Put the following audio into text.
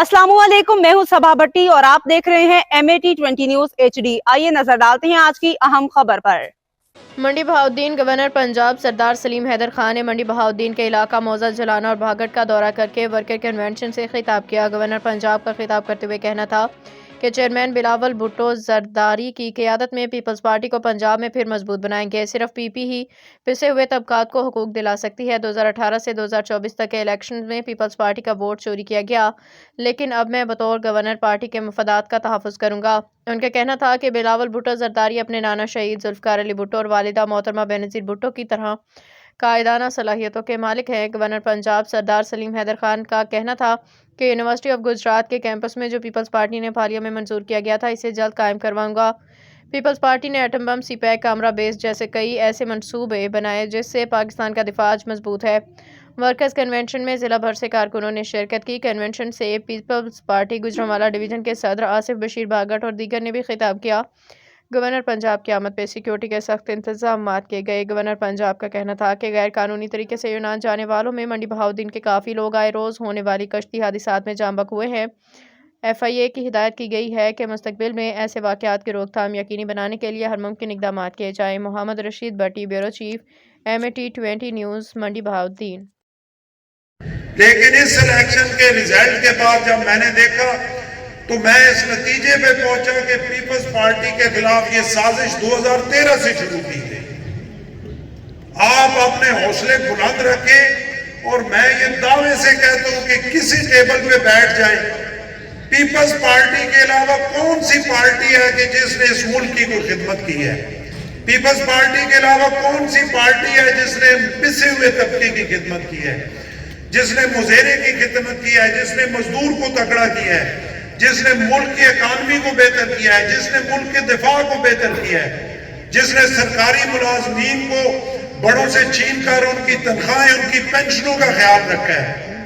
अस्सलाम वालेकुम, मैं हूं सबा भट्टी और आप देख रहे हैं MAT20 न्यूज HD। आइए नजर डालते हैं आज की अहम खबर पर। मंडी बहाउद्दीन। गवर्नर पंजाब सरदार सलीम हैदर खान ने मंडी बहाउद्दीन के इलाका मौजा जलाना और भागड़ का दौरा करके वर्कर कन्वेंशन से खिताब किया। गवर्नर पंजाब का खिताब करते हुए कहना था कि चेयरमैन बिलावल भुट्टो जरदारी की क़ियादत में पीपल्स पार्टी को पंजाब में फिर मजबूत बनाएंगे। सिर्फ PP ही पिसे हुए तबकात को हुकूक दिला सकती है। 2018 से 2024 तक के इलेक्शन में पीपल्स पार्टी का वोट चोरी किया गया, लेकिन अब मैं बतौर गवर्नर पार्टी के मफादात का तहफ़्फ़ुज़ करूँगा। उनका कहना था कि बिलावल भुट्टो जरदारी अपने नाना शहीद जुल्फ़िकार अली भुट्टो और वालिदा मोहतरमा बेनज़ीर भुट्टो की तरह कायदाना सलाहियतों के मालिक हैं। गवर्नर पंजाब सरदार सलीम हैदर खान का कहना था कि यूनिवर्सिटी ऑफ गुजरात के कैंपस में जो पीपल्स पार्टी ने हालिया में मंजूर किया गया था, इसे जल्द कायम करवाऊंगा। पीपल्स पार्टी ने atom bomb, CPEC, Kamra base जैसे कई ऐसे मंसूबे बनाए जिससे पाकिस्तान का दिफा आज मजबूत है। वर्कर्स कन्वेंशन में ज़िला भर से कारकुनों ने शिरकत की। कन्वेंशन से पीपल्स पार्टी गुजरांवाला डिवीज़न के सदर आसिफ बशीर बागट और दीगर ने भी खिताब किया। गवर्नर पंजाब की आमद पे सिक्योरिटी के सख्त इंतजाम किए गए। गवर्नर पंजाब का कहना था कि गैर कानूनी तरीके से यूनान जाने वालों में मंडी बहाउद्दीन के काफ़ी लोग आए रोज़ होने वाली कश्ती हादिसात में जांबक हुए हैं। FIA की हिदायत की गई है कि मुस्तकबिल में ऐसे वाक़यात की रोकथाम यकीनी बनाने के लिए हर मुमकिन इक़दाम किए जाएँ। मोहम्मद रशीद भट्टी, ब्यूरो चीफ, MAT20 न्यूज़, मंडी बहाउद्दीन। लेकिन इस इलेक्शन के रिजल्ट के बाद जब मैंने देखा तो मैं इस नतीजे पे पहुंचा कि पीपल्स पार्टी के खिलाफ ये साजिश 2013 से शुरू की गई। आप अपने हौसले बुलंद रखें और मैं ये दावे से कहता हूं कि किसी टेबल पे बैठ जाएं, पीपल्स पार्टी के अलावा कौन सी पार्टी है कि जिसने इस मुल्क की कोई खिदमत की है? पीपल्स पार्टी के अलावा कौन सी पार्टी है जिसने पिसे हुए तबके की खिदमत की है, जिसने मुजेरे की खिदमत की है, जिसने मजदूर को तगड़ा किया है, जिसने मुल्क की इकानमी को बेहतर किया है, जिसने मुल्क के दिफा को बेहतर किया है, जिसने सरकारी मुलाजमीन को बड़ों से छीन कर उनकी तनख्वाहें, उनकी पेंशनों का ख्याल रखा है।